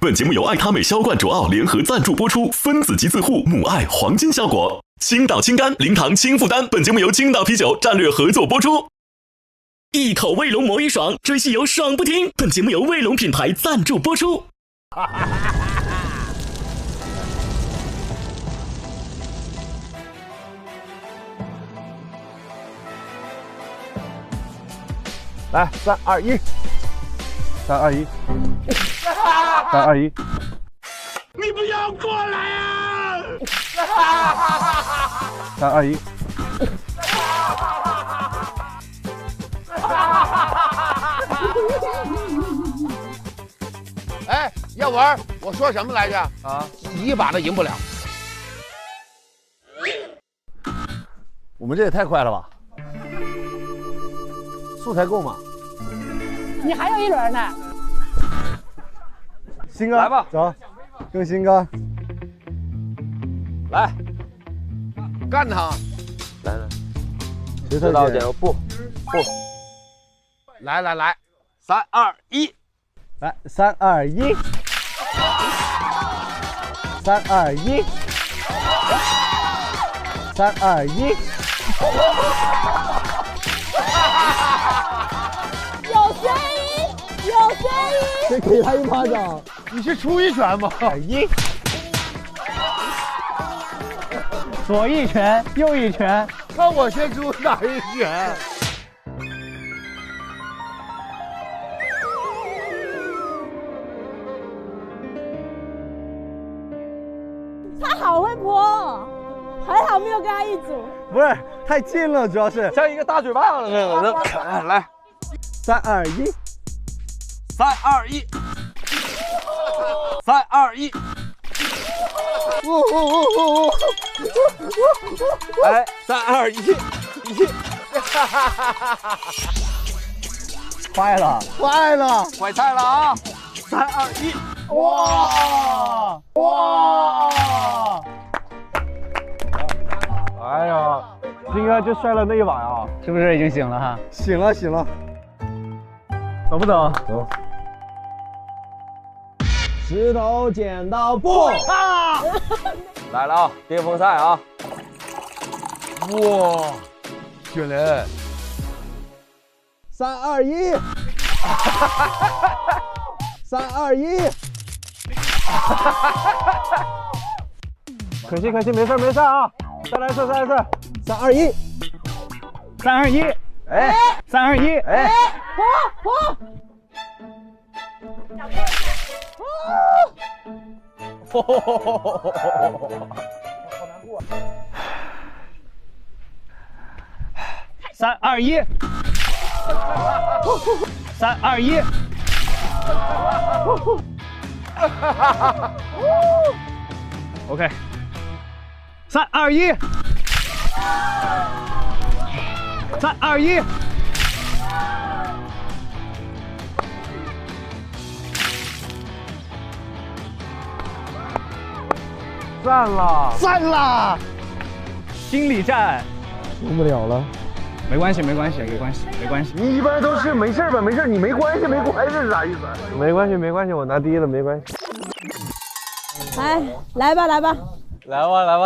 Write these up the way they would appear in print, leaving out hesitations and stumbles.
本节目由爱他美销冠卓奥联合赞助播出，分子级自护，母爱黄金效果，青岛青柑零糖轻负担。本节目由青岛啤酒战略合作播出。一口卫龙魔芋爽，追戏有爽不停。本节目由卫龙品牌赞助播出。来，3、2、1，3、2、1，3、2、1。你不要过来啊！3、2、1。哎，要玩，我说什么来着？啊，一把都赢不了。我们这也太快了吧！素材够吗？你还有一轮呢。鑫哥，来吧，走，跟鑫哥来，干他！来来，谁知道点不，来来来，3、2、1，来，3、2、1，3、2、1，3、2、1。有声音，有声音。先给他一巴掌。你是出一拳吗？一，左一拳，右一拳。看我先出哪一拳？他好会泼，还好没有跟他一组。不是太近了，主要是像一个大嘴巴子似的。来，3、2、1，3、 2、1，3、2、1。来，3、2、1，坏了，坏了，坏菜了啊！3、2、1，哇哇！哎呀，鑫哥就摔了那一把呀，是不是已经醒了哈？醒了醒了，走不走？走。石头剪刀布啊！来了啊，巅峰赛啊！哇，雪人，3、2、1，3、2、1。可惜，没事啊！再来一次，3、2、1，3、2、1，哎，3、2、1，哎，泼！3、2、1，3、2、1。OK， 3、2、1，3、2、1。散了，心理战，赢不了了。没关系。你一般都是没事吧？没事，你没关系是啥意思？没关系，我拿第一了，没关系。哎，来吧，来吧，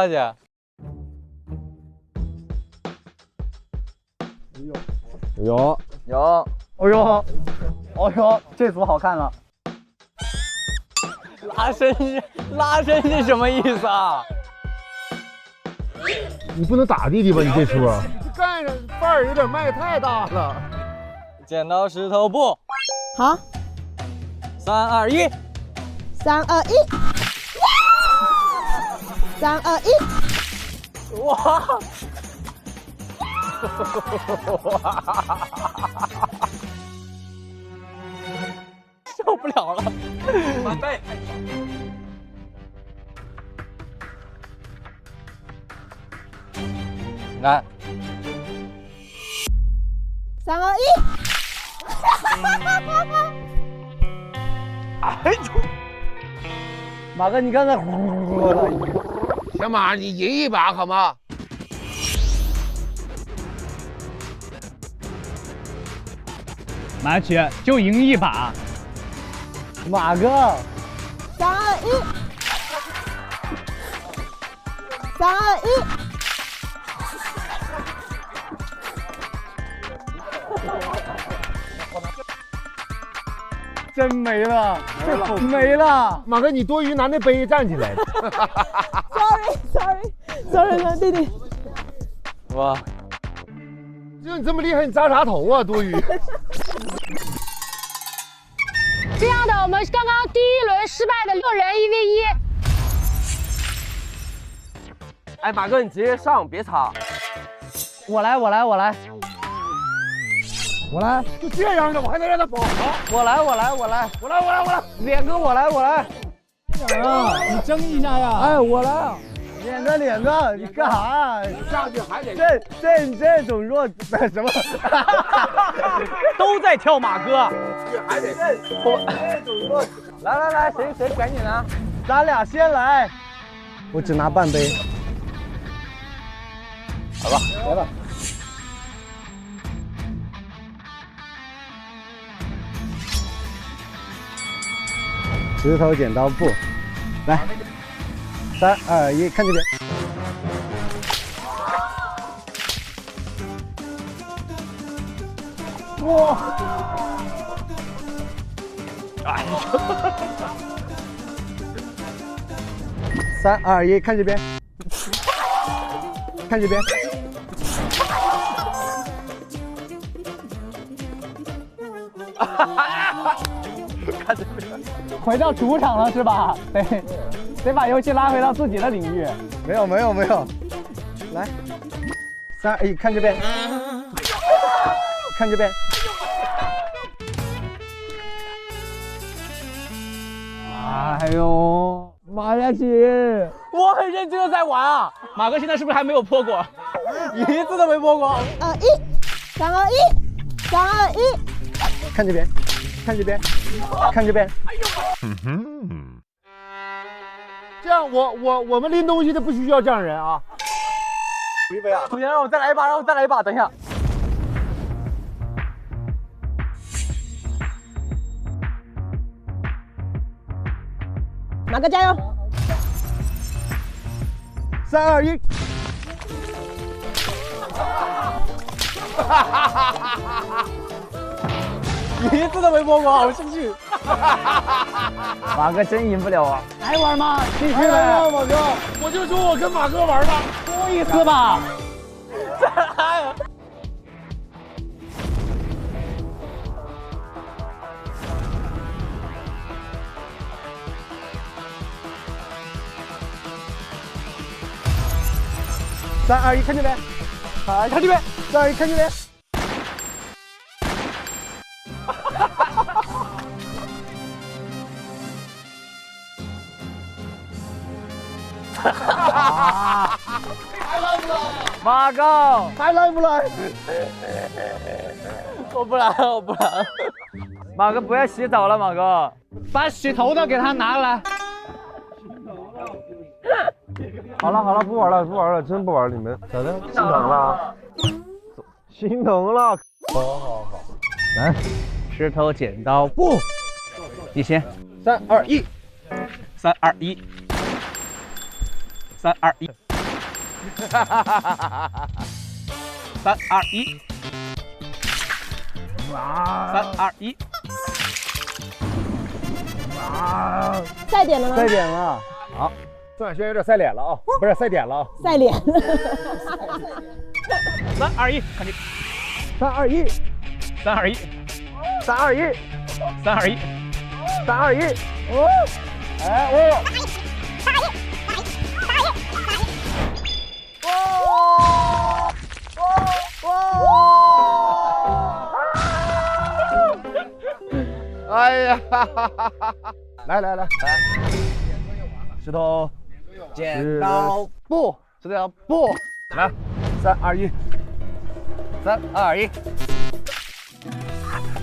姐。有，哎呦，这组好看了。拉伸是什么意思啊？你不能打弟弟吧？你这出啊？干上范儿有点迈太大了。剪刀石头布，好，3、2、1，3、 ，3、2、1，3、2、1，哇！受不了了，满背。来，3、2、1。哎呦，马哥，你刚才呼的，小马，你赢一把好吗？马曲就赢一把。马哥， 3、2、1。真没了，没了。马哥，你多余拿那杯站起来。Sorry，弟弟。哇，只有你这么厉害，你扎啥头啊？多余。这样的，我们刚刚第一轮失败的6人1v1。哎，马哥，你直接上，别插。我来，就这样的，我还能让他跑啊？我来，脸哥，我来。啊，你争一下呀！哎，我来。脸哥，你干啥呀？下去还得这种弱什么？都在跳马哥。还得来，谁赶紧拿？咱俩先来。我只拿半杯。好吧，来吧。石头剪刀布，来，3、2、1，看这边。哇！哎呀！3、2、1，看这边，看这边。看这边。回到主场了是吧？得把游戏拉回到自己的领域。没有。来，3、2、1，看这边，看这边。哎呦，马嘉祺，我很认真的在玩啊。马哥现在是不是还没有泼过？一次都没泼过。2、1、3、2、1、3、2、1。看这边，看这边，看这边。这样，我们拎东西的不需要这样人啊。一杯啊！不行，让我再来一把，等一下。马哥加油！3、2、1。一次都没播过，好生气。马哥真赢不了啊！还玩吗？继续呗，马哥，我就说我跟马哥玩吧，多一次吧。3、2、1，看这边，看这边，3、2、1，看这边。马哥，还来不来？我不来。马哥不要洗澡了，马哥，把洗头的给他拿来。好了，不玩了，真不玩了，你们咋的？心疼了？心疼了。好，来，石头剪刀布，你先。3、2、1。3、2、1。3、2、1。3、2、1。3、2、1。赛点了吗？赛点了。好，孙亚轩有点赛脸了啊，不是赛点了啊，赛脸。3、2、1，看这。3、2、1。3、2、1。3、2、1。3、2、1。3、2、1。哦，哎哦。哎呀，来，石头剪刀布，石头布，来，3、2、1， 3、2、1，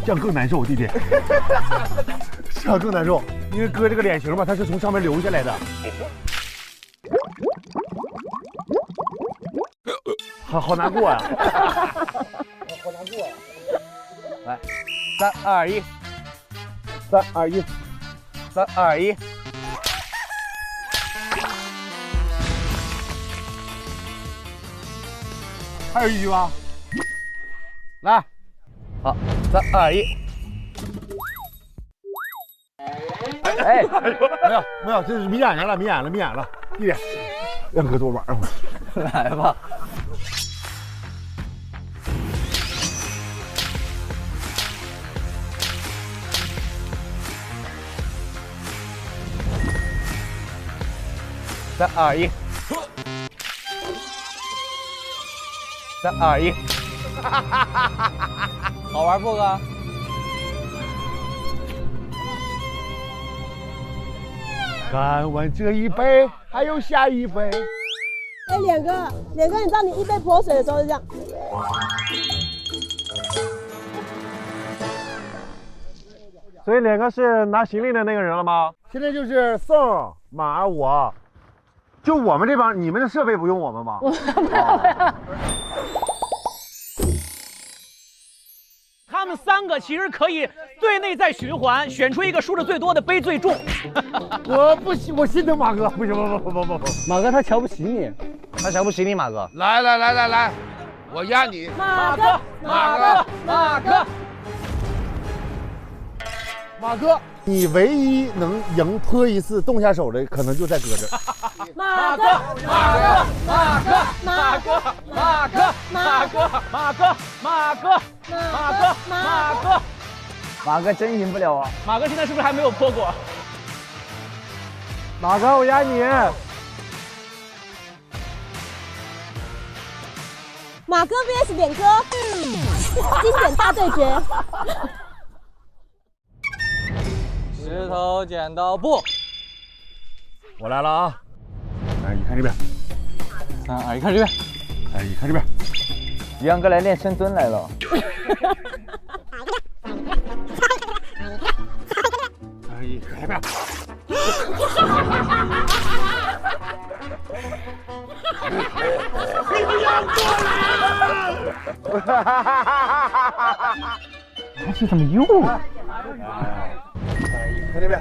这样更难受，弟弟，这样更难受，因为哥这个脸型吧，它是从上面流下来的，好难过呀，好难过呀，来，3、2、1，3、2、1，3、2、1。还有一局吗？来，好，3、2、1。哎，没有，这是迷眼了，迷眼了，弟弟，让哥多玩会儿，来吧。3、2、1。3、2、1。好玩不哥？干完这一杯，还有下一杯。哎，脸哥，你知道你一杯泼水的时候是这样。所以脸哥是拿行李的那个人了吗？现在就是宋、马、我，就我们这帮，你们的设备不用我们吗？他们3个其实可以对内在循环，选出一个输的最多的背最重。我不行，我心疼马哥，不行，不，马哥他瞧不起你，他瞧不起你，马哥。来，我压你。马哥，马哥，你唯一能赢泼一次动下手的，可能就在哥这儿。马哥，马哥真赢不了啊！马哥现在是不是还没有泼过？马哥，我压你。马哥 VS 脸哥，经典大对决。石头剪刀布，我来了啊！来，你看这边。 3、2、1，看这边。哎，你看这边。于洋哥来练深蹲来了。哎，看这边。你不要过来啊！这怎么又？看这边。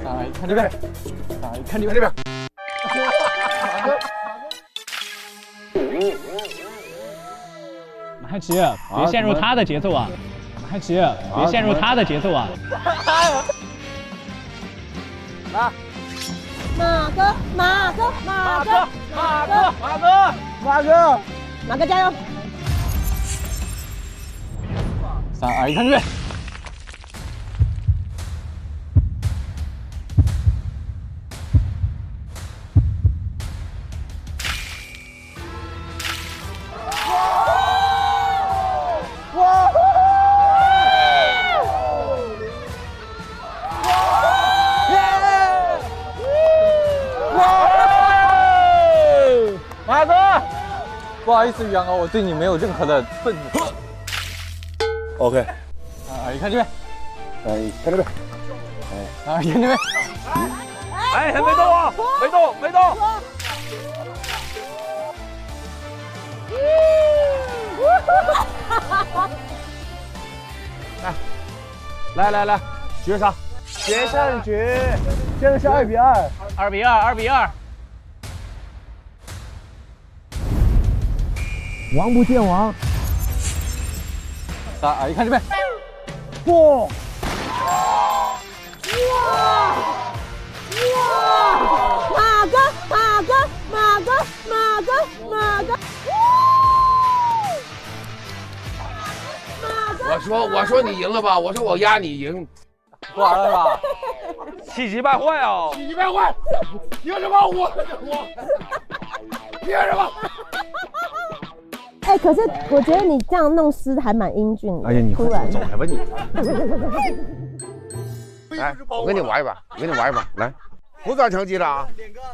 3、2、1，看这边。3、2、1，看这边。马汉奇，别陷入他的节奏啊！马汉奇，别陷入他的节奏啊！来，马哥，马哥加油！3、2、1，看这边。 马哥，不好意思，于洋哥，我对你没有任何的愤怒。OK。3、2、1，看这边。哎，看这边。3、2、1，看这边。哎，没动啊，没动。来，决杀，决胜局，现在是2比2。2比2。王不见王。 3、2、1，看这边。嚯！我说你赢了吧？我说我压你赢，不玩了是吧？气急败坏啊！气急败坏，凭什么我？凭什么？哎，可是我觉得你这样弄湿还蛮英俊的。哎呀，你快走开吧你！来，我跟你玩一把，来，不算成绩了啊，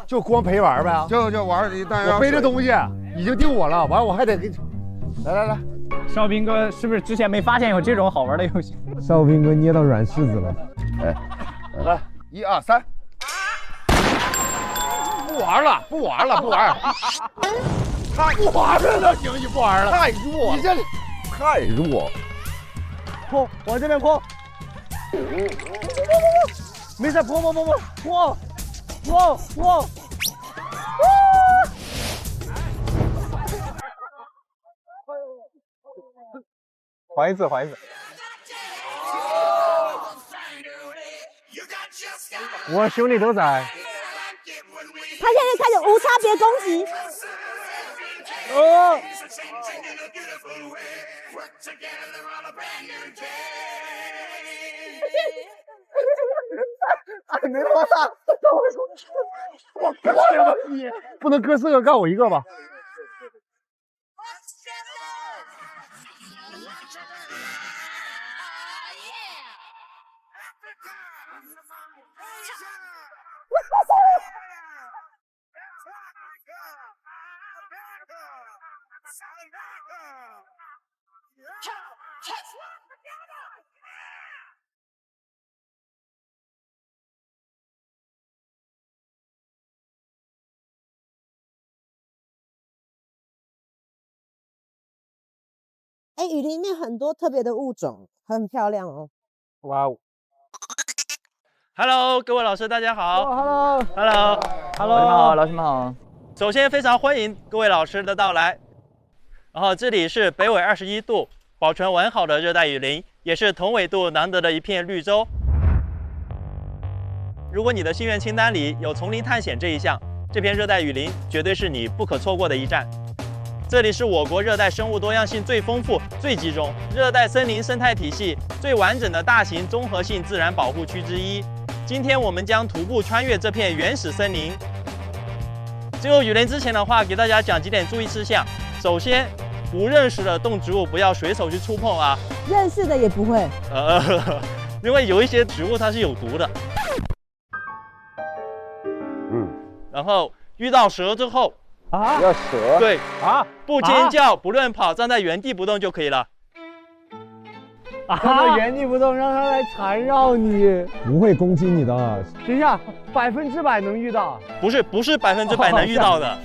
就光陪玩呗。就玩一弹药。我背着东西已经定我了，完我还得给。来，邵兵哥是不是之前没发现有这种好玩的游戏？邵兵哥捏到软柿子了。哎，来，1、2、3。不玩了。他不玩了都行，你不玩了，太弱了，你这太弱。泼，往这边泼。没事，泼。还一次，还一次。我兄弟都在。他现在开始无差别攻击。哦。没他妈大！我过了你，不能哥4个干我1个吧？哎，雨林里面很多特别的物种，很漂亮哦。哇哦 ！Hello， 各位老师，大家好。Hello， 老师们好。首先非常欢迎各位老师的到来。然后这里是北纬21度，保存完好的热带雨林，也是同纬度难得的一片绿洲。如果你的心愿清单里有丛林探险这一项，这片热带雨林绝对是你不可错过的一站。这里是我国热带生物多样性最丰富、最集中、热带森林生态体系最完整的大型综合性自然保护区之一。今天我们将徒步穿越这片原始森林。进入雨林之前的话，给大家讲几点注意事项。首先，不认识的动植物不要随手去触碰啊。认识的也不会。因为有一些植物它是有毒的。然后遇到蛇之后。要蛇？对不尖叫，不乱跑，站在原地不动就可以了。站在原地不动，让它来缠绕你，不会攻击你的。等一下，100%能遇到？不是100%能遇到的。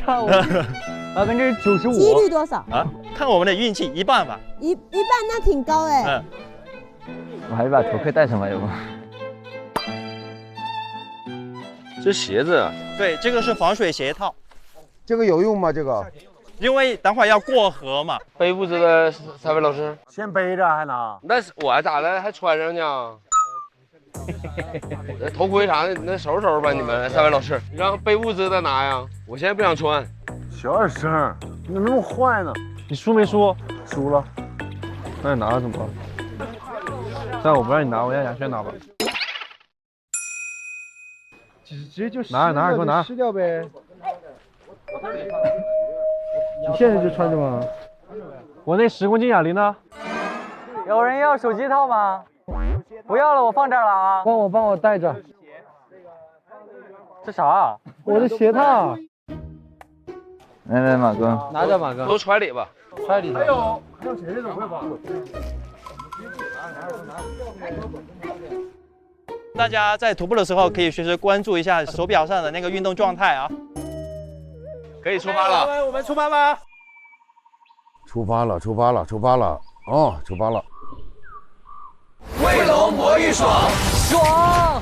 那个95。几率多少？啊，看我们的运气，1半吧。一半那挺高哎。我还是把头盔戴上吧，要不？这鞋子？对，这个是防水鞋套。这个有用吗？这个？因为等会儿要过河嘛。背物资的3位老师，先背着还拿？那我还咋的？还穿上呢？那头盔啥的，那收拾吧，你们3位老师，让背物资的拿呀。我现在不想穿。小点声，你怎么那么坏呢？你输没输？输了。那你拿了怎么了？但我不让你拿，我让杨轩拿吧。直接就拿，给我拿。撕掉呗。你现在就穿着吗？我那10公斤哑铃呢？有人要手机套吗？不要了，我放这儿了啊。帮我带着。这啥？我的鞋套。来，马哥，拿着，马哥。都揣里吧。揣里头。还有谁的会吧？大家在徒步的时候可以随时关注一下手表上的那个运动状态啊。可以出发了，我们出发吧！出发了！哦，出发了！卫龙魔芋爽，爽！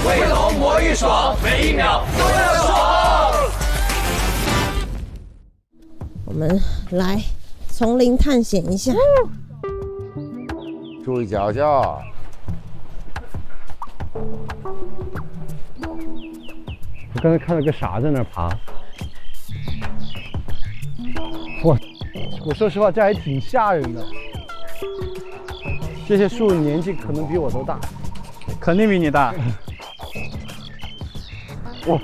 卫龙魔芋爽，每1秒都要爽。我们来丛林探险一下。注意脚下。我刚才看到个啥在那儿爬。我说实话，这还挺吓人的。这些树年纪可能比我都大，肯定比你大。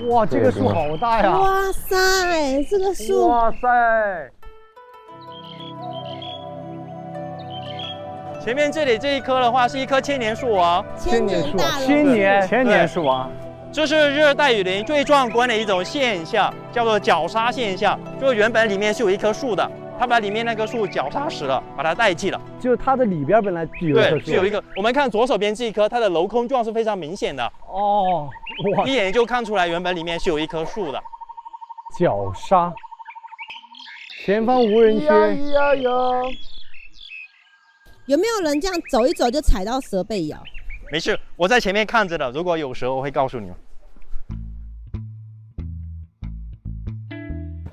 哇，这个树好大呀！哇塞，这个树！哇塞！前面这里这一棵的话，是一棵千年树哦。千年树，千年树啊！这是热带雨林最壮观的一种现象，叫做绞杀现象。就原本里面是有一棵树的，它把里面那棵树绞杀死了，把它代替了。就是它的里边本来有一棵树，对，是有一个。我们看左手边这一棵，它的镂空状是非常明显的。哦，哇！一眼就看出来原本里面是有一棵树的。绞杀。前方无人区。有没有人这样走一走就踩到蛇被咬？没事，我在前面看着的，如果有蛇我会告诉你们。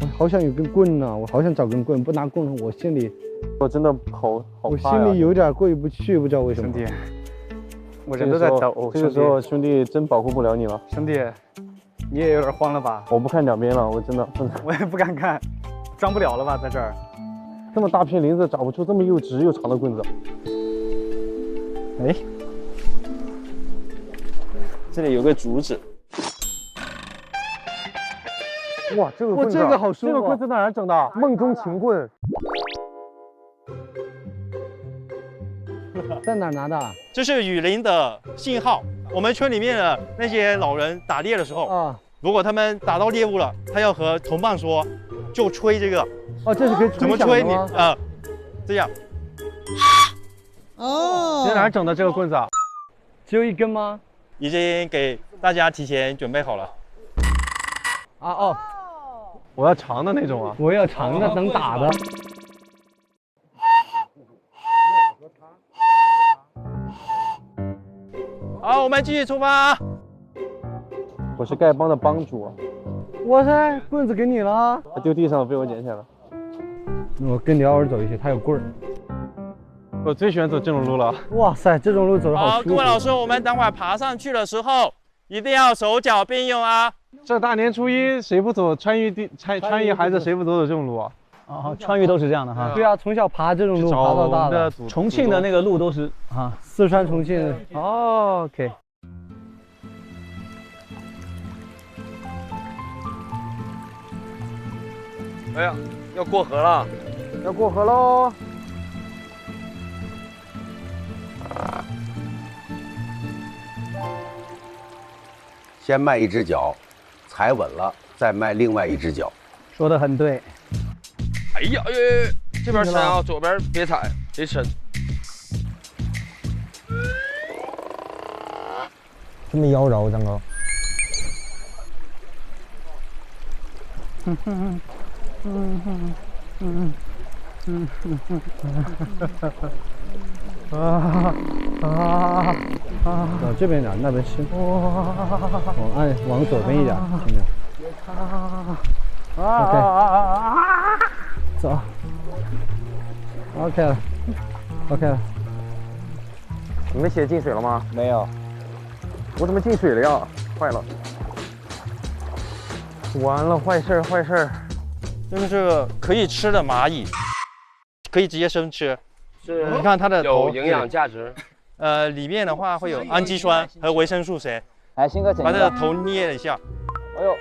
我好想有根棍呐、我好想找根棍，不拿棍我心里，我真的好我怕呀心里有点过意不去，不知道为什么。兄弟，我人都在抖。这个时候兄弟真保护不了你了。兄弟，你也有点慌了吧？我不看两边了，我真的。我也不敢看，装不了了吧，在这儿。这么大片林子找不出这么又直又长的棍子。哎，这里有个竹子。哇，这个棍子，这个好舒服。这个棍子哪儿整的？梦中情棍。在哪儿拿的？这是雨林的信号。我们村里面的那些老人打猎的时候啊，如果他们打到猎物了，他要和同伴说，就吹这个。哦，这是可以吹怎么吹你？这样。哦。在哪儿整的这个棍子啊？只有一根吗？已经给大家提前准备好了。啊哦，我要长的那种啊。我要长的，能打的。好，我们继续出发。我是丐帮的帮主。哇塞，棍子给你了。他丢地上了，被我捡起来了。我跟辽尔走一些，他有棍儿。我最喜欢走这种路了。哇塞，这种路走得好舒服。好，各位老师，我们等会儿爬上去的时候，一定要手脚并用啊。这大年初一谁不走川渝孩子谁不走这种路啊？啊，川渝都是这样的哈。对啊，从小爬这种路爬到大的。重庆的那个路都是啊，四川重庆。哦 ，OK。哎呀，要过河了，要过河喽！先迈一只脚，踩稳了，再迈另外一只脚。说得很对。哎呀，这边深啊，左边别踩，贼深。这么妖娆，张哥。往这边点，那边深。往左边一点，有没有？走。OK 了 ，OK 了。你们鞋进水了吗？没有。我怎么进水了呀？坏了！完了，坏事儿，坏事儿！这个是可以吃的蚂蚁，可以直接生吃。是，你看它的头有营养价值。里面的话会有氨基酸和维生素 C。来，鑫哥把它的头捏一下。哎呦，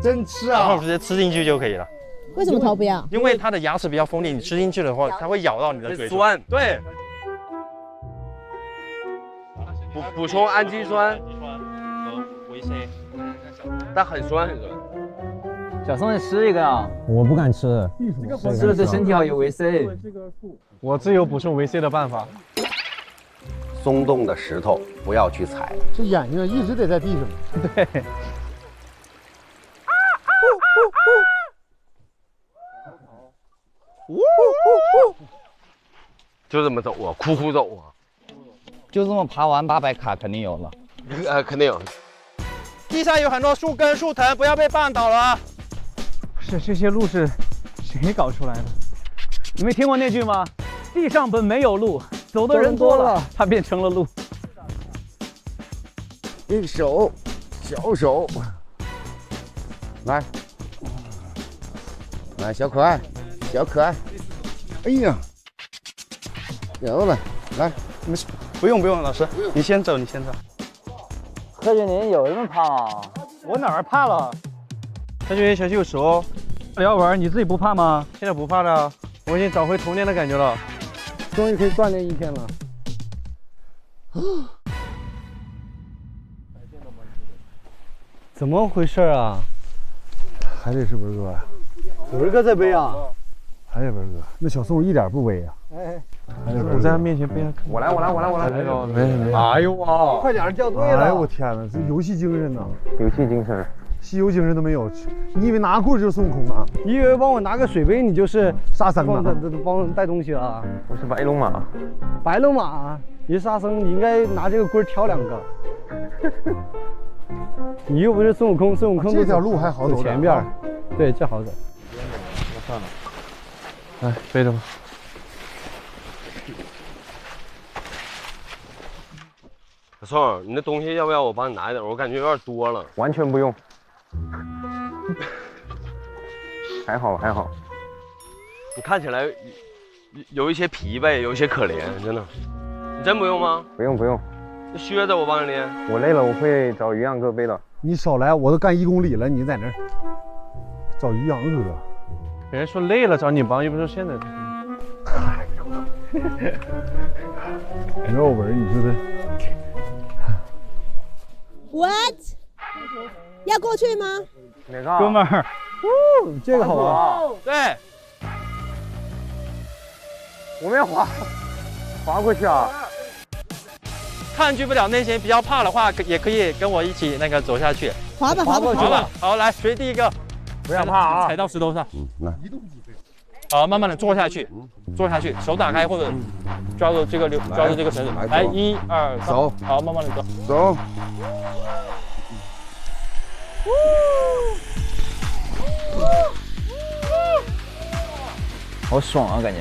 真吃啊！然后直接吃进去就可以了。为什么头不要？因为它的牙齿比较锋利，你吃进去的话，它会咬到你的嘴。酸。对。补充氨基酸和维 C， 但很酸很酸。小宋，你吃一个啊！我不敢吃，吃了对身体好，有维 C。我自有补充维 C 的办法。松动的石头不要去踩。这眼睛一直得在地上。对。就这么走啊，苦苦走啊。就这么爬完800卡肯定有了。肯定有。地上有很多树根、树藤，不要被绊倒了。这些路是谁搞出来的？你没听过那句吗？地上本没有路，走的人多了，它变成了路。一手，小手，来，来，小可爱，小可爱。哎呀，有了，来，没事，不用，老师，你先走，你先走。何俊林有这么胖啊？我哪儿怕了？何俊林小心有蛇哦。姚文，你自己不怕吗？现在不怕了，我已经找回童年的感觉了，终于可以锻炼一天了。怎么回事啊？还得是文哥呀。文哥在背啊？还得文哥，那小宋一点不威啊。哎，我在他面前背上。我来。没。哎呦哇！快点，掉队了！哎呦我天哪，这游戏精神呐！游戏精神。西游精神都没有。你以为拿棍就是孙悟空啊？你以为帮我拿个水杯你就是沙僧啊？帮我带东西了？我是白龙马。白龙马，你是沙僧，你应该拿这个棍挑2个。你又不是孙悟空，孙悟空这条路还好走前边，对，这好走。那算了，来背着吧。小宋，你那东西要不要我帮你拿一点？我感觉有点多了。完全不用，还好还好。你看起来有一些疲惫，有一些可怜，真的。你真不用吗？不用不用。那靴子我帮你拎。我累了，我会找于洋哥背的。你少来，我都干1公里了，你在那儿找于洋哥。别人说累了找你帮，又不是现在。没有纹，你说的。What？ 要过去吗？哪个？哥们儿，这个好玩。对，我们要滑过去啊。抗拒不了那些比较怕的话，也可以跟我一起那个走下去。滑吧，滑吧，滑吧。好，来，谁第一个？不要怕啊！踩到石头上。来。好，慢慢的坐下去，坐下去，手打开或者抓住这个绳子。来，1、2、3，走。好，慢慢的走。走。好爽啊，感觉。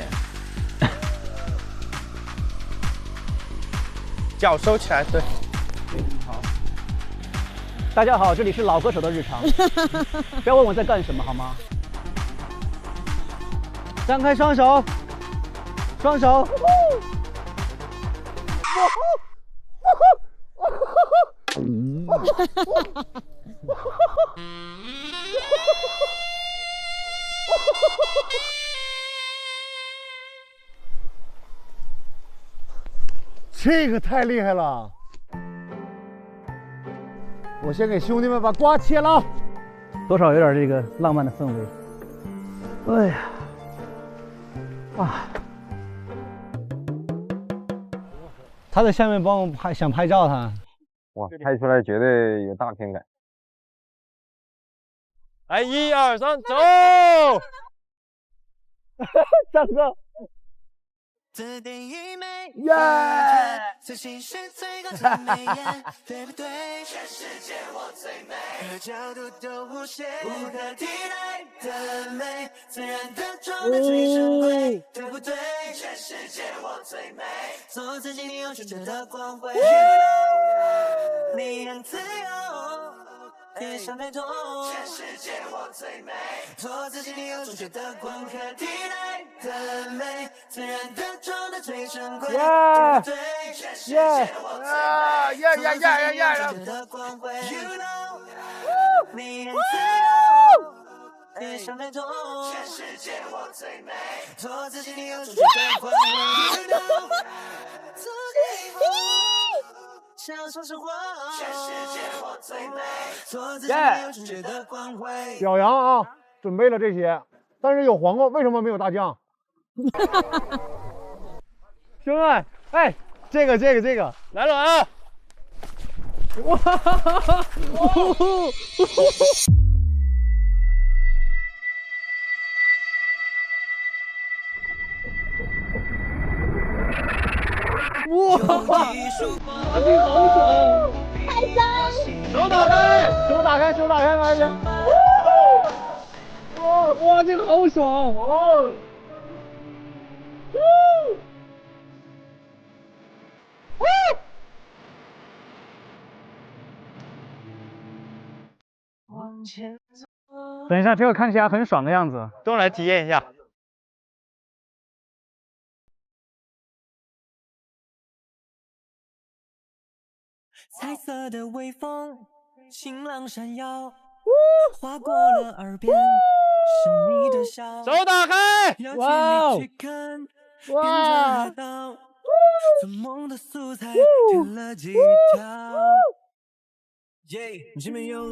脚收起来，对。好。大家好，这里是老歌手的日常。不要问我在干什么，好吗？张开双手，双手。这个太厉害了！我先给兄弟们把瓜切了，多少有点这个浪漫的氛围。哎呀，啊！他在下面帮我拍，想拍照他。哇，拍出来绝对有大片感。来，1、2、3，走！上车。耶！最新是最高最美艳，对不对？全世界我最美，各角度都无限，无可替代的美，自然的状态最珍贵，对不对？全世界我最美，做自己你有纯真的光辉，你很自由。别想太多，全世界我最美，做自己你有种觉得光可替代的美，自然的状态最珍贵，对不对？全世界我最美，做自己你有种觉得光辉 ，You know， 你很自由，别想太多，全世界我最美，做自己你有种觉得光辉 ，You know， 做给我。享受生活，全世界我最美，做自己有种觉得光辉。表扬啊，准备了这些，但是有黄瓜，为什么没有大酱？兄弟，哎，这个来了啊！哇！哇！这个好爽！开张！手打开，手打开，手打开，来人！哇，这个好爽！哦！等一下，这个看起来很爽的样子，都来体验一下。彩色的微风，晴朗闪耀，划过了耳边，是你的笑。手打开！哇！哇！做梦的素材填了几条。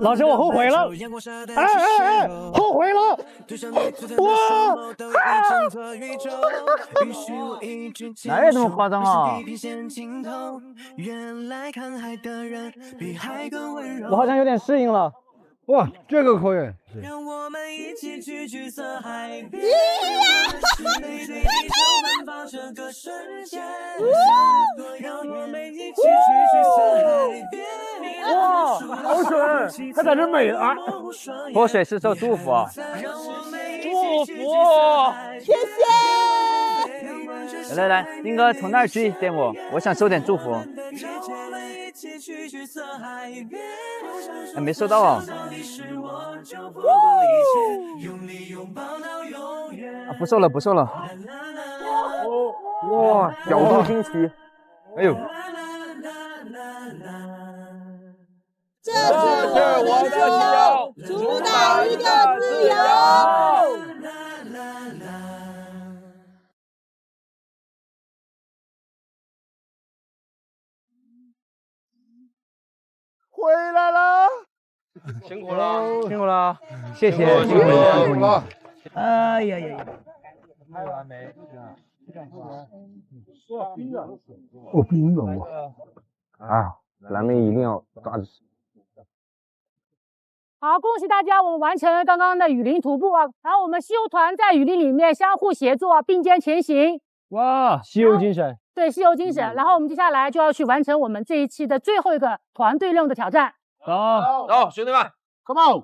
老师，我后悔了！哎，后悔了！哇！哪有这么夸张啊？我好像有点适应了。哇，这个口音。让我们一起去橘色海边，背对地球奔放这个瞬间。让我们一起去橘色海边。哇，好水，还在这美啊！泼水是受祝福啊！祝福，谢谢。来，丁哥从那儿举点我想收点祝福。还没收到啊！不收了。哇，角度清晰。哎呦，这是我的自由，主打一个自由。回来了，辛苦了，谢谢，辛苦了。哎呀！拍完没？我冰了我。啊，咱们一定要抓紧。好，恭喜大家，我们完成了刚刚的雨林徒步啊！然后我们西游团在雨林里面相互协作，并肩前行。哇，西游精神。对，西游精神。然后我们接下来就要去完成我们这一期的最后一个团队任务的挑战。走，兄弟们 ，Come on！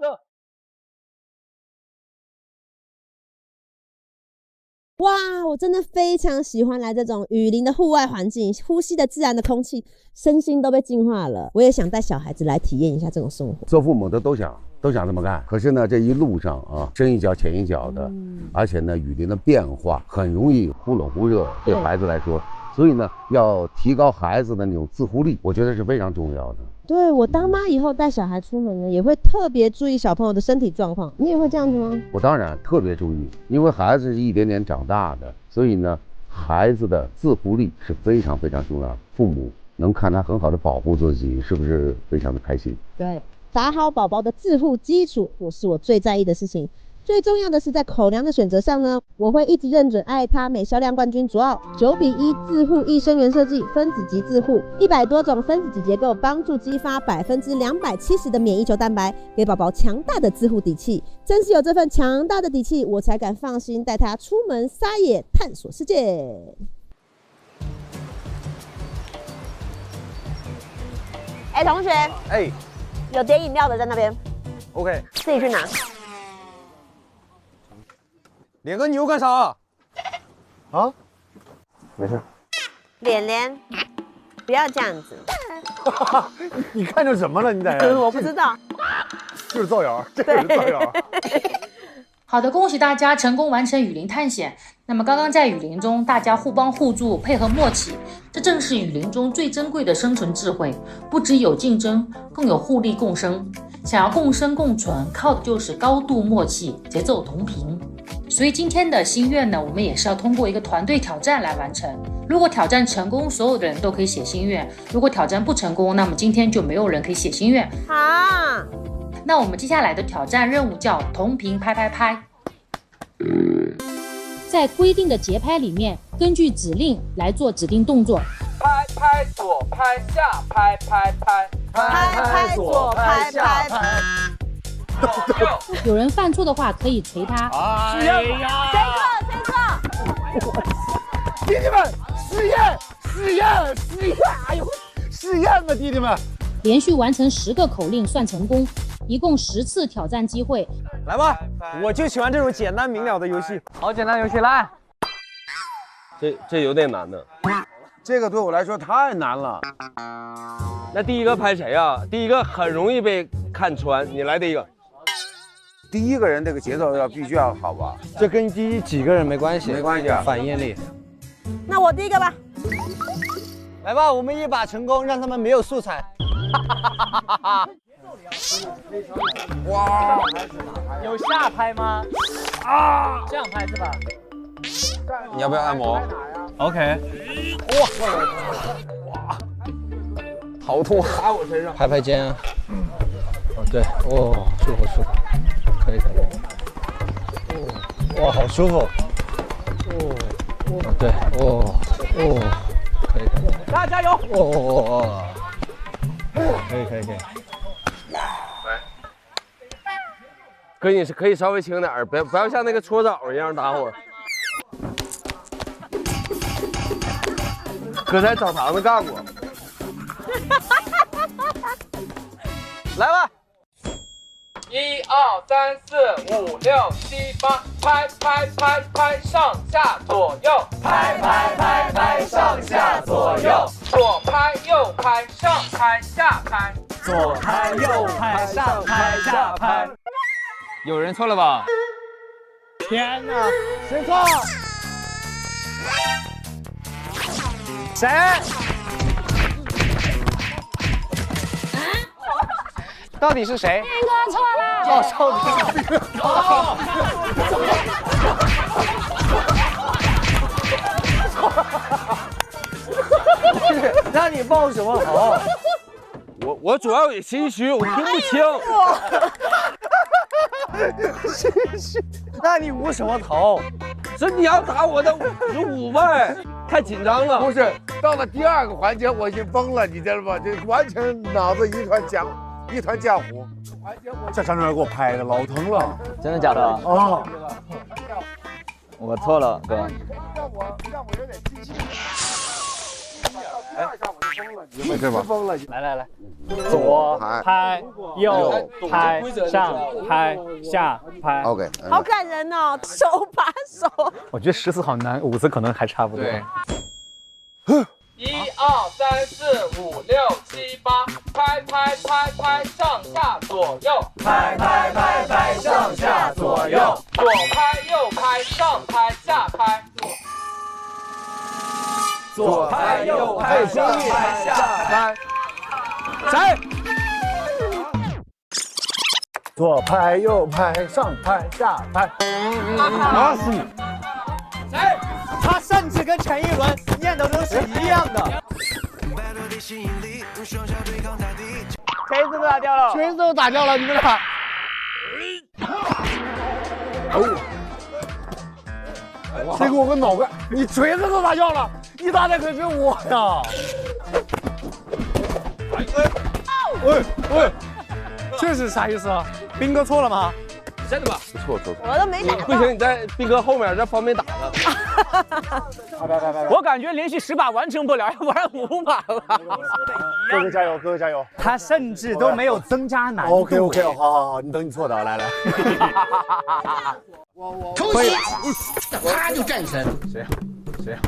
哇，我真的非常喜欢来这种雨林的户外环境，呼吸的自然的空气，身心都被净化了。我也想带小孩子来体验一下这种生活。做父母的都想这么干，可是呢，这一路上啊，深一脚浅一脚的，而且呢，雨林的变化很容易忽冷忽热，对孩子来说，所以呢，要提高孩子的那种自护力，我觉得是非常重要的。对，我当妈以后带小孩出门呢，也会特别注意小朋友的身体状况。你也会这样子吗？我当然特别注意，因为孩子是一点点长大的，所以呢，孩子的自护力是非常非常重要的。父母能看他很好的保护自己，是不是非常的开心？对，打好宝宝的自护基础，是我最在意的事情。最重要的是在口粮的选择上呢，我会一直认准爱他美销量冠军卓奥9:1自护益生元设计分子级自护，100多种分子级结构帮助激发270%的免疫球蛋白，给宝宝强大的自护底气。正是有这份强大的底气，我才敢放心带他出门撒野探索世界。同学，有点饮料的在那边 ，OK， 自己去拿。连个牛干啥？啊？没事。连，不要这样子。你看着什么了？你在？我不知道。就是造谣，这个是造谣。好的，恭喜大家成功完成雨林探险。那么刚刚在雨林中，大家互帮互助，配合默契，这正是雨林中最珍贵的生存智慧。不只有竞争，更有互利共生。想要共生共存，靠的就是高度默契，节奏同频。所以今天的心愿呢，我们也是要通过一个团队挑战来完成。如果挑战成功，所有的人都可以写心愿；如果挑战不成功，那么今天就没有人可以写心愿。好，那我们接下来的挑战任务叫同频拍拍拍。在规定的节拍里面，根据指令来做指定动作。拍拍左拍下拍拍拍，拍拍左拍拍拍。有人犯错的话可以捶他。谁错？弟弟们，实验！哎呦，实验呢，弟弟们！连续完成10个口令算成功，一共10次挑战机会。来吧，我就喜欢这种简单明了的游戏。好简单游戏，来。这有点难的。这个对我来说太难了。那第一个拍谁啊？第一个很容易被看穿，你来第一个。第一个人这个节奏必须要好吧？这跟第一几个人没关系，没关系啊，反应力。那我第一个吧。来吧，我们一把成功，让他们没有素材。哇！有下拍吗？啊，这样拍是吧？你要不要按摩 ？OK。哇！好痛，打我身上。拍拍肩啊。对，哦，舒服，可以。哇，好舒服。对，可以。大家加油！可以。可以稍微轻点，不要像那个搓澡一样打会儿。哥在澡堂子干过。来吧。 1、2、3、4、5、6、7、8，拍拍拍拍，上下左右，拍拍拍拍，上下左右，左拍右拍，上拍下拍，左拍右拍，上拍下拍。有人错了吧？天哪，谁错？谁？到底是谁？斌哥错了。哦，少斌。哦。让你报什么好？我主要也心虚，我听不清。心虚？那你捂什么头？这你要打我的捂呗，太紧张了。不是，到了第2个环节我已经疯了，你知道吧？这完全脑子一团浆糊。这张专给我拍的，老疼了。真的假的？啊！我错了，哥。让我有点激情。没事吧？来，左拍，右拍，上拍，下拍。 OK， 好感人哦，手把手。我觉得14好难，5次可能还差不多。 1、2、3、4、5、6、7、8，拍拍拍拍，上下左右，拍拍拍拍，上下左右，左拍右拍，上拍下拍，左拍右拍，上拍下拍。谁？左拍右拍，上拍下拍。打死你！谁？他甚至跟陈一伦念的都是一样的。锤子都打掉了，锤子都打掉了，你们俩。谁给我个脑干？你锤子都打掉了，你打的可是我呀！喂，这是啥意思啊？斌哥错了吗？真的吧？错。我都没打。不行，你在斌哥后面，这方便打了。我感觉连续10把完成不了，要玩5把了。哥哥加油，哥哥加油！他甚至都没有增加难度。OK， 好，你等你错的，来。可以，他就战神。谁呀？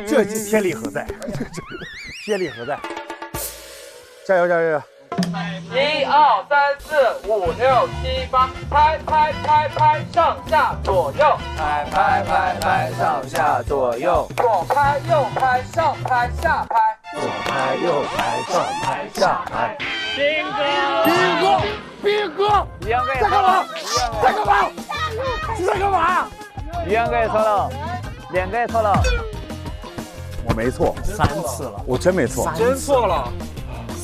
这天理何在？天理何在？加油！ 1、2、3、4、5、6、7、8，拍拍拍拍，上下左右，拍拍拍拍，上下左右，左拍右拍，上拍下拍，左拍右拍，上拍下拍。斌哥，在干嘛？在干嘛？于洋哥也错了，2个也错了。我没错3次了，我真没错，真错了。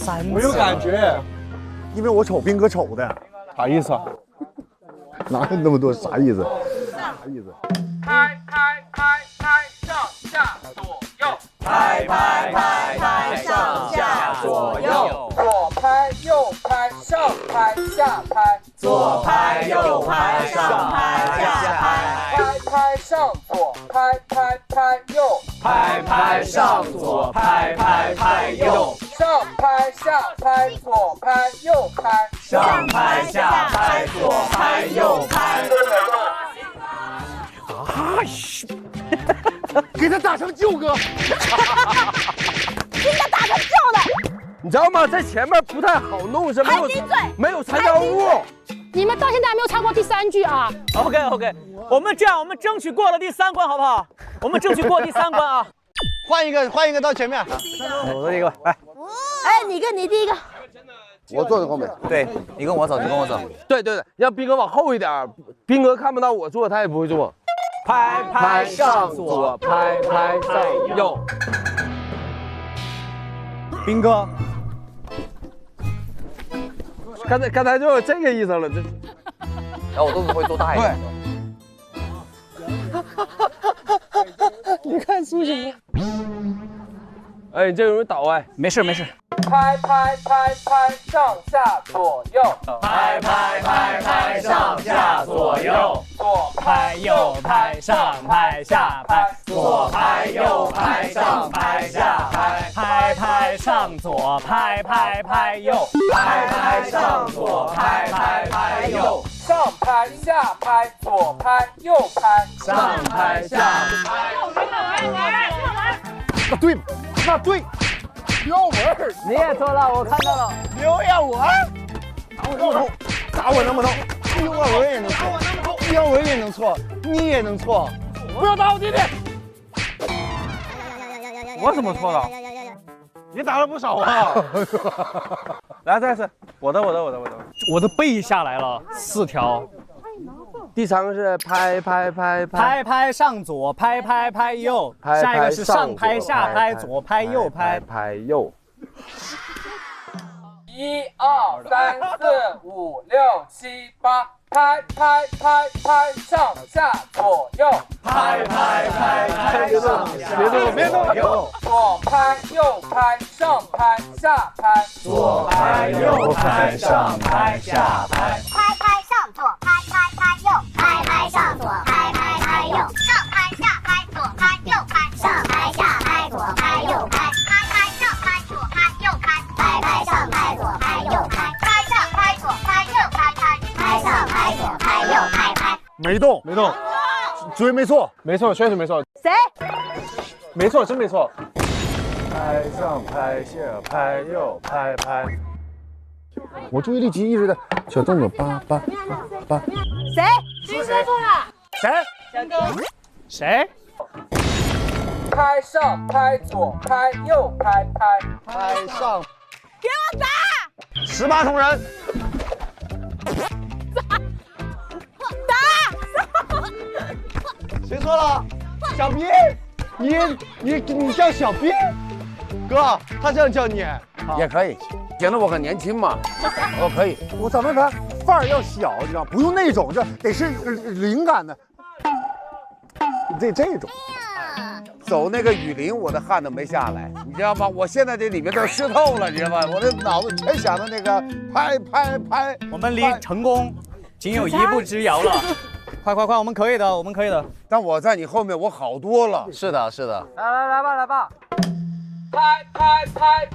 3次，我有感觉，因为我瞅斌哥瞅的，啥意思啊？哪有那么多？啥意思？拍拍拍拍，上下左右，拍拍拍拍，上下左右，左拍右拍，上拍下拍，左拍右拍，上拍下拍，拍拍上左，拍拍拍右，拍拍上左，拍拍拍右。 上拍下拍，左拍右拍，上拍下拍，左拍右拍。给他打成舅哥，给他打成舅的。你知道吗？在前面不太好弄，是没有参照物。你们到现在还没有唱过第3句啊 ？OK， 我们这样，我们争取过了第3关，好不好？我们争取过第3关啊！换一个到前面。我做第一个，来。哎，你第一个。我坐在后面。对，你跟我走，对，让斌哥往后一点，斌哥看不到我做，他也不会做。拍拍上左，拍拍上右。斌哥，刚才就有这个意思了，这。然后我肚子会做大一点。你看苏什么？哎，你这有没有倒哎？没事。拍拍拍拍上下左右，拍拍拍拍上下左右，左拍右拍上拍下拍，左拍右拍上拍下拍，拍拍上左拍拍拍右，拍拍上左拍拍拍右，上拍下拍左拍右拍，上拍下拍。那对吗？那对。刘文儿，你也错了，我看到了。刘耀文，打我那么痛，打我那么痛，刘耀文也能错，耀文也能错，你也能错，不要打我弟弟。我怎么错了？你打了不少啊！来，再一次，我的，我的背下来了4条。第3个是拍拍拍拍拍上左，拍拍拍右，下一个是上拍下拍，左拍右拍，拍右。1、2、3、4、5、6、7、8，拍拍拍拍上下左右，拍拍拍拍上下左右，左拍右拍上拍下拍，左拍右拍上拍下拍，拍拍上左，拍拍拍右，拍拍上左，拍拍拍右，上拍下拍左拍右拍，上拍下拍左拍右拍，拍拍上拍左拍右拍，拍拍上拍左拍右拍，拍上拍左拍右拍拍，拍上拍左拍右拍拍。没动，绝没错，没错，确实没错。谁？没错，真没错。拍上拍下拍右拍拍。我注意力一直在小动作8。谁？谁说错了？谁？小哥。谁？拍上拍左拍右拍拍，拍上。给我打！18铜人。打！谁错了？小斌，你叫小斌，哥，他这样叫你也可以，显得我很年轻嘛。我可以，我怎么看范儿要小，你知道，不用那种，这得是灵感的，这种。走那个雨林，我的汗都没下来，你知道吗？我现在这里面都湿透了，你知道吗？我的脑子全想着那个拍。我们离成功仅有1步之遥了。快，我们可以的，但我在你后面，我好多了。是的。来吧。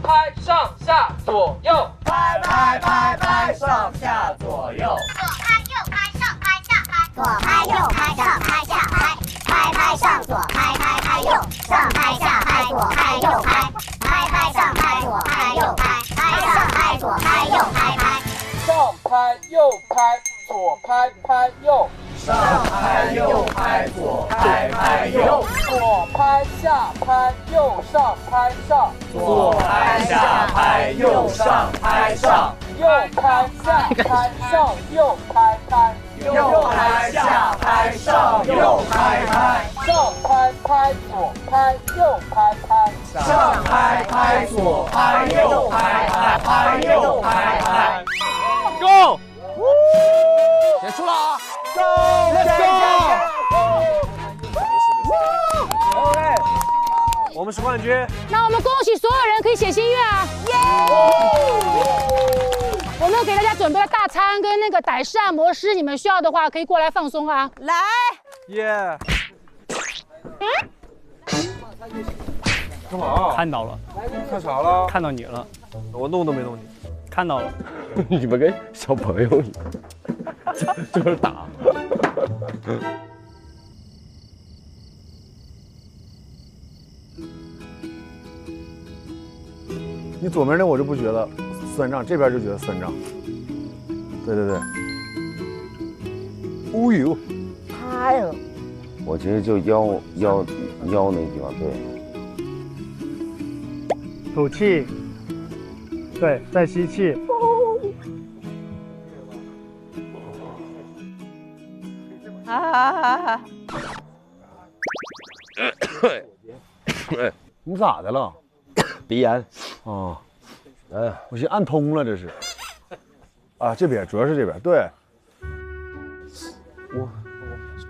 拍上下左右，拍拍上下左右，左拍右拍上拍下拍，左拍右拍上拍下拍，拍拍上左拍拍右，上拍下拍左拍右拍，拍拍上拍左拍右拍，拍上拍左拍右拍拍，上拍右拍左拍拍右，上拍右拍左拍拍右，左拍下拍右上拍上，左拍下拍右上拍上，右拍下拍上右拍拍，右拍下拍上右拍拍，上拍拍左拍右拍拍，上拍左拍右拍拍，拍右拍拍 ，Go！ 结束了啊 Go！Let's go！ OK， 我们是冠军。那我们恭喜所有人可以写心愿啊！耶！我们给大家准备了大餐跟那个傣式按摩师，你们需要的话可以过来放松啊。来，耶！干嘛？看到了。看啥了？看到你了。我弄都没弄你。看到了。你们跟小朋友一样，就是打。你左面那我就不觉得酸胀，这边就觉得酸胀。对。哦呦，太了。我其实就腰那地方，对。吐气，对，再吸气。你咋的了？鼻炎。啊，我寻思按通了，这是。啊，这边主要是这边，对。我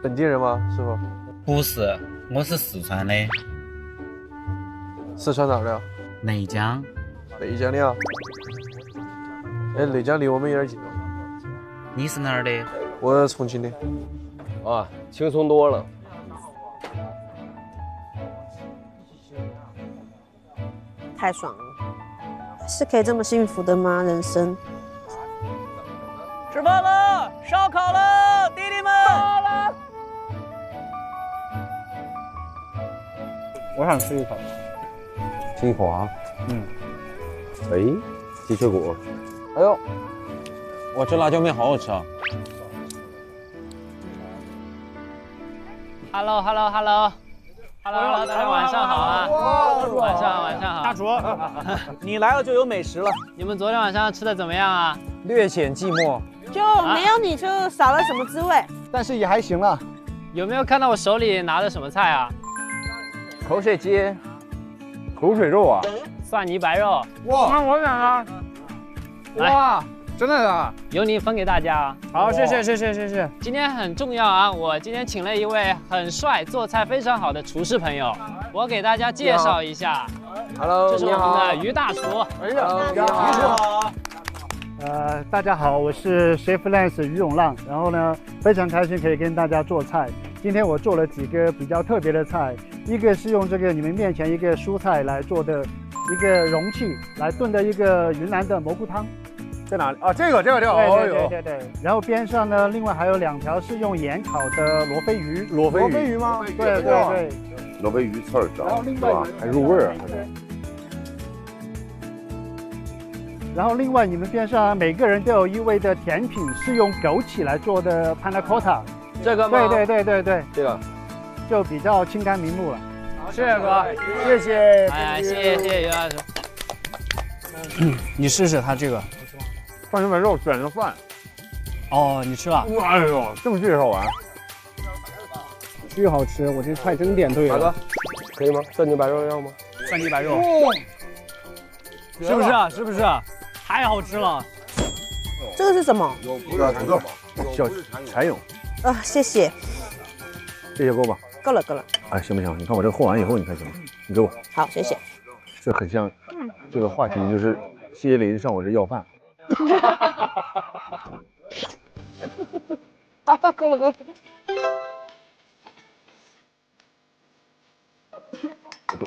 本地人吗，师傅？不是，我是四川的。四川哪的？内江。内江的啊。哎，内江离我们有点近。你是哪儿的？我重庆的。啊，轻松多了。太爽了，是可以这么幸福的吗？人生。吃饭了，烧烤了，弟弟们。我想吃一口。金华，哎，鸡腿骨，哎呦，我这辣椒面好好吃啊！ Hello， 大家晚上好啊！晚上好。大厨，你来了就有美食了。你们昨天晚上吃的怎么样啊？略显寂寞，就没有你就少了什么滋味。但是也还行了。有没有看到我手里拿的什么菜啊？口水鸡，口水肉啊，蒜泥白肉。哇，我想啊！哇，真的啊！由你分给大家啊。好，谢谢。今天很重要啊！我今天请了一位很帅、做菜非常好的厨师朋友，我给大家介绍一下。Hello， 这是我们的于大厨。哎呀，你好。大家好，我是 Chef Lance 于永浪，然后呢，非常开心可以跟大家做菜。今天我做了几个比较特别的菜，一个是用这个你们面前一个蔬菜来做的一个容器来炖的一个云南的蘑菇汤。 在哪里啊？这个，对。然后边上呢，另外还有2条是用盐烤的罗非鱼。罗非鱼吗？对。罗非鱼刺儿的，是吧？还入味儿啊！然后另外你们边上每个人都有一位的甜品是用枸杞来做的 panna cotta。这个吗？对。这个就比较清肝明目了。谢谢哥，谢谢。哎，谢谢于大厨。你试试它这个。 蒜泥白肉卷着饭，哦，你吃了？哎呦，这么介绍完，巨好吃！我这菜真点对了。大哥，可以吗？蒜泥白肉要吗？蒜泥白肉，是不是啊？是不是？太好吃了！这个是什么？小柴勇。谢谢。这些够吧？够了。哎，行不行？你看我这个和完以后，你看行吗？你给我。好，谢谢。这很像，这个话题就是谢林上我这要饭。 够了。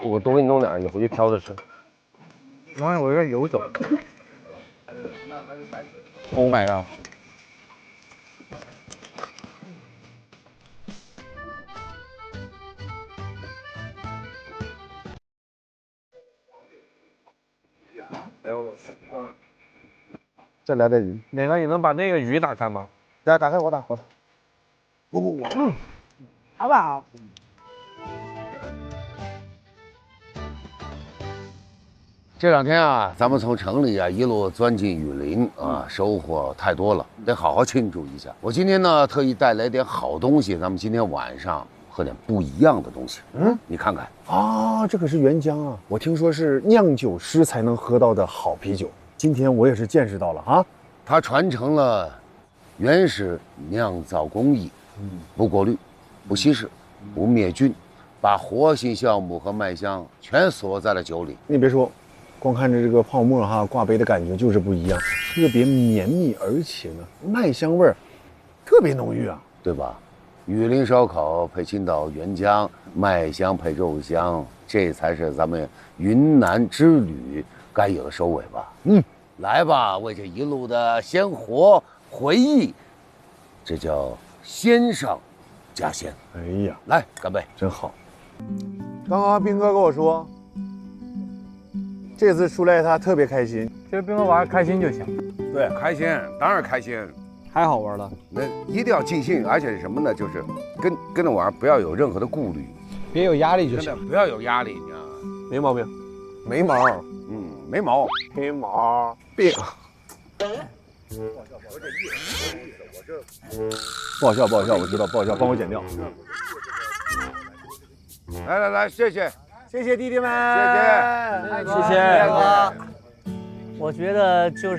我多给你弄点，你回去挑着吃。妈呀，我有点游走。Oh my god！ 再来点鱼。哪个你能把那个鱼打开吗？来，打开我打。我。好不好？这2天啊，咱们从城里啊一路钻进雨林啊，收获太多了，得好好庆祝一下。我今天呢特意带来点好东西，咱们今天晚上喝点不一样的东西。你看看啊，这可是原浆啊！我听说是酿酒师才能喝到的好啤酒。 今天我也是见识到了啊，它传承了原始酿造工艺，不过滤、不稀释、不灭菌，把活性酵母和麦香全锁在了酒里。你别说，光看着这个泡沫哈，挂杯的感觉就是不一样，特别绵密，而且呢，麦香味儿特别浓郁啊，对吧？雨林烧烤配青岛原浆，麦香配肉香，这才是咱们云南之旅该有的收尾吧。来吧，为这一路的鲜活回忆，这叫鲜上加鲜。哎呀，来干杯，真好。刚刚斌哥跟我说，这次出来他特别开心。这个斌哥玩开心就行。对，开心，当然开心。太好玩了，那一定要尽兴，而且是什么呢？就是跟着玩，不要有任何的顾虑，别有压力就行。真的不要有压力，你知道吗？没毛病，没毛。没毛，没毛病。不好笑，我知道不好笑，帮我剪掉。来，谢谢弟弟们，谢谢哥。我觉得就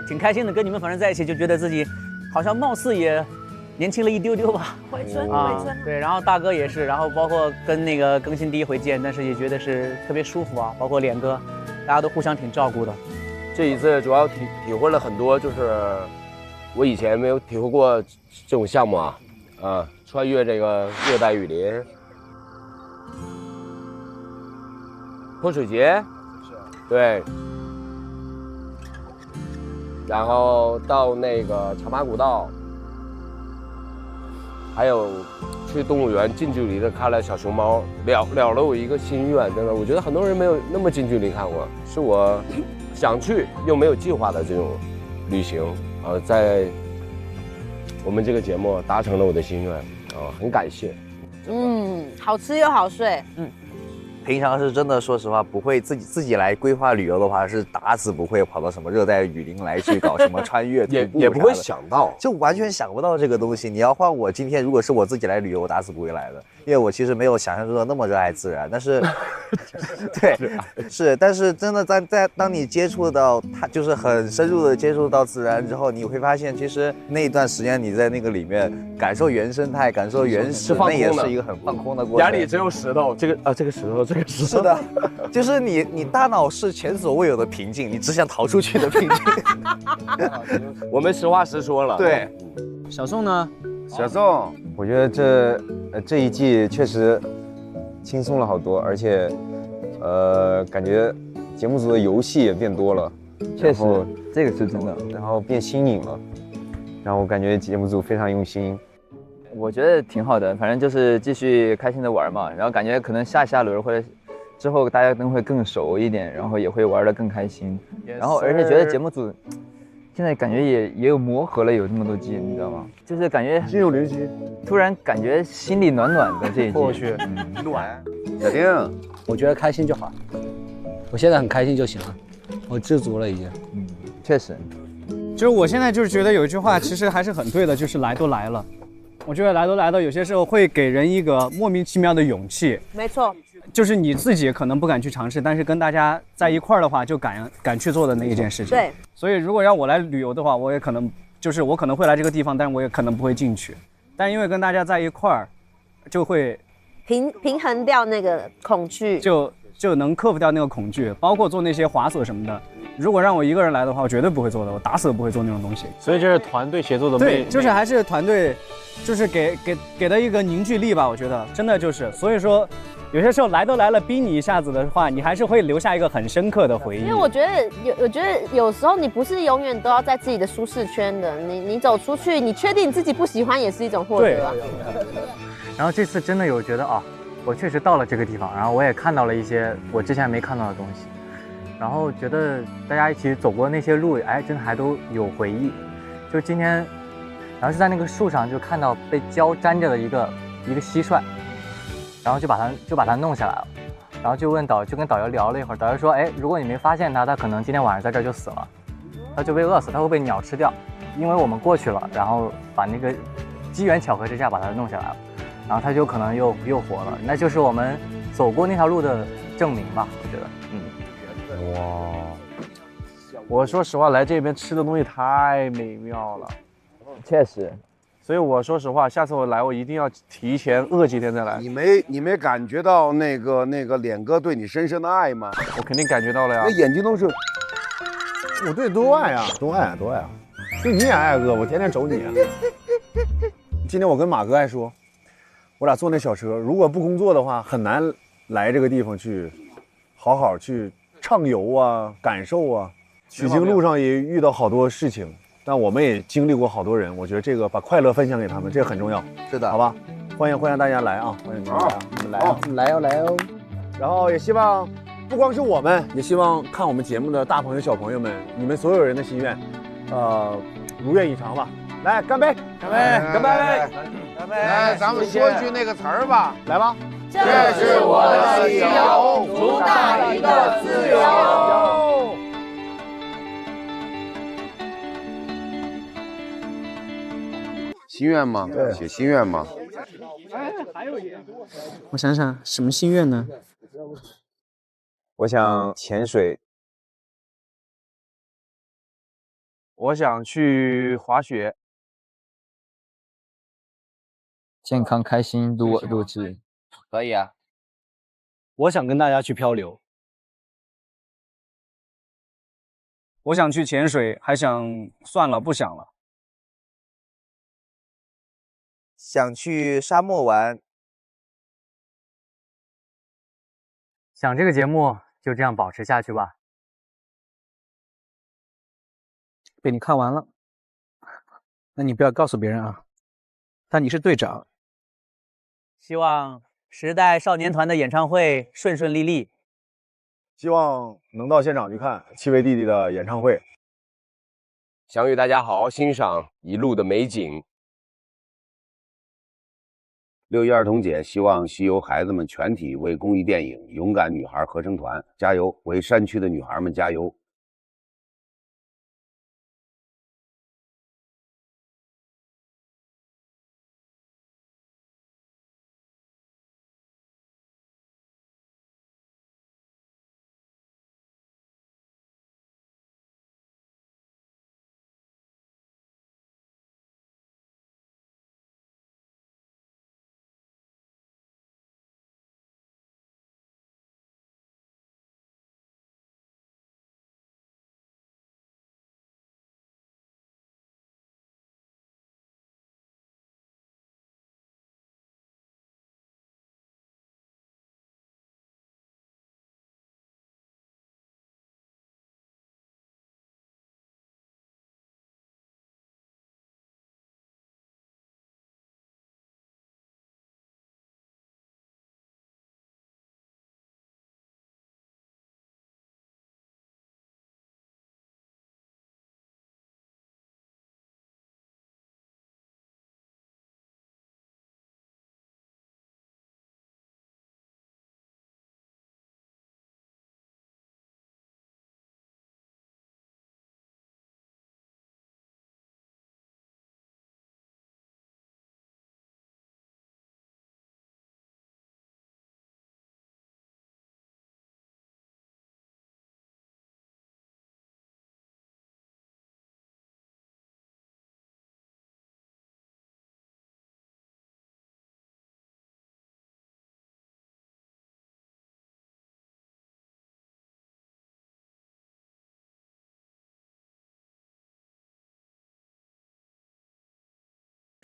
挺开心的，跟你们反正在一起，就觉得自己好像貌似也年轻了一丢丢吧。回春。对，然后大哥也是，然后包括跟那个更新第1回见，但是也觉得是特别舒服啊，包括脸哥。大家都互相挺照顾的。这一次主要体会了很多，就是我以前没有体会过这种项目啊，穿越这个热带雨林，泼水节，对，然后到那个茶马古道，还有去动物园近距离的看了小熊猫，了了我一个心愿，真的，我觉得很多人没有那么近距离看过，是我想去又没有计划的这种旅行，在我们这个节目达成了我的心愿，很感谢。好吃又好睡。平常是真的，说实话，不会自己来规划旅游的话，是打死不会跑到什么热带雨林来去搞什么穿越徒步也不会想到，就完全想不到这个东西。你要换我今天，如果是我自己来旅游，我打死不会来的，因为我其实没有想象中的那么热爱自然。但是，对，是，但是真的当你接触到它，就是很深入的接触到自然之后，你会发现，其实那一段时间你在那个里面感受原生态，感受原始，那也是一个很放空的过程。眼里只有石头，这个石头。是的，就是你大脑是前所未有的平静，你只想逃出去的平静。我们实话实说了。对，小宋呢？小宋，我觉得这一季确实轻松了好多，而且感觉节目组的游戏也变多了，确实，这个是真的，然后变新颖了，然后我感觉节目组非常用心。我觉得挺好的，反正就是继续开心的玩嘛，然后感觉可能下轮或者之后大家都会更熟一点，然后也会玩得更开心，然后而且觉得节目组现在感觉也有磨合了，有这么多季，你知道吗？就是感觉心有灵犀，突然感觉心里暖暖的这一季。我去，暖。小丁，我觉得开心就好，我现在很开心就行了，我知足了已经。确实，就是我现在就是觉得有一句话其实还是很对的，就是来都来了。我觉得来都来了，有些时候会给人一个莫名其妙的勇气。没错，就是你自己可能不敢去尝试，但是跟大家在一块儿的话，就敢去做的那一件事情。对。所以如果让我来旅游的话，我也可能就是我可能会来这个地方，但是我也可能不会进去。但因为跟大家在一块儿，就会平衡掉那个恐惧，就能克服掉那个恐惧，包括做那些滑索什么的。如果让我一个人来的话，我绝对不会做的，我打死都不会做那种东西。所以这是团队协作的对，就是还是团队，就是给的一个凝聚力吧。我觉得真的就是，所以说有些时候来都来了，逼你一下子的话，你还是会留下一个很深刻的回忆。因为我觉得有时候你不是永远都要在自己的舒适圈的，你走出去，你确定你自己不喜欢也是一种获得啊。然后这次真的有觉得我确实到了这个地方，然后我也看到了一些我之前没看到的东西。然后觉得大家一起走过那些路，真的还都有回忆。就今天，然后就在那个树上就看到被胶粘着的一个蟋蟀，然后就把它弄下来了，然后就跟导游聊了一会儿，导游说，如果你没发现它可能今天晚上在这儿就死了，它就被饿死，它会被鸟吃掉。因为我们过去了，然后把那个机缘巧合之下把它弄下来了，然后它就可能又活了。那就是我们走过那条路的证明吧，我觉得，哇，我说实话，来这边吃的东西太美妙了，确实。所以我说实话，下次我来，我一定要提前饿几天再来。你没感觉到那个脸哥对你深深的爱吗？我肯定感觉到了呀。那眼睛都是，我对多爱啊，多爱啊，多爱啊！就你也爱哥，我天天瞅你啊。今天我跟马哥还说，我俩坐那小车，如果不工作的话，很难来这个地方去，好好去畅游啊，感受啊。取经路上也遇到好多事情，但我们也经历过好多人。我觉得这个把快乐分享给他们，这个很重要。是的，好吧，欢迎大家来啊，欢迎大家来啊，来哦。然后也希望不光是我们，也希望看我们节目的大朋友小朋友们，你们所有人的心愿，如愿以偿吧。来，干杯！干杯！干杯！干杯！来，咱们说一句那个词儿吧，来吧。这是我的喜由，主打一个自由。心愿吗？写心愿吗？我想想，什么心愿呢？我想潜水。我想去滑雪。健康开心如我入志。可以啊。我想跟大家去漂流。我想去潜水，还想算了，不想了。想去沙漠玩。想这个节目就这样保持下去吧。被你看完了，那你不要告诉别人啊。但你是队长。希望时代少年团的演唱会顺顺利利。希望能到现场去看七位弟弟的演唱会。想与大家好好欣赏一路的美景。6·1儿童节，希望西游孩子们全体为公益电影《勇敢女孩合成团》加油，为山区的女孩们加油。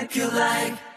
If you like